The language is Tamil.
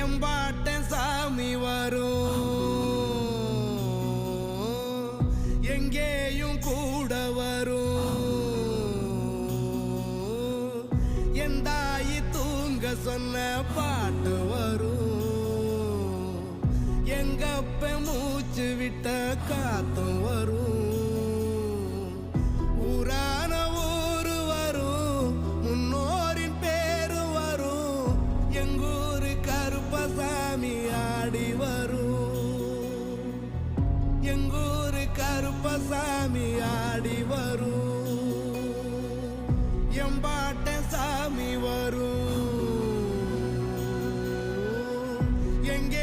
எம்பாட்டன் சாமி வரும், எங்கேயும் கூட வரும். என் தாயி தூங்க சொன்ன பாட்டு வரும், எங்கப்ப மூச்சு விட்ட காத்தும் வரும். ஊரான ஊரு வரும், முன்னோரின் பேரு வரும். எங்கூரு கருப்பசாமி ஆடி வரும், எங்கூரு கருப்பசாமி ஆடி வரும். எம்பாட்டன் சாமி வரும், எங்கே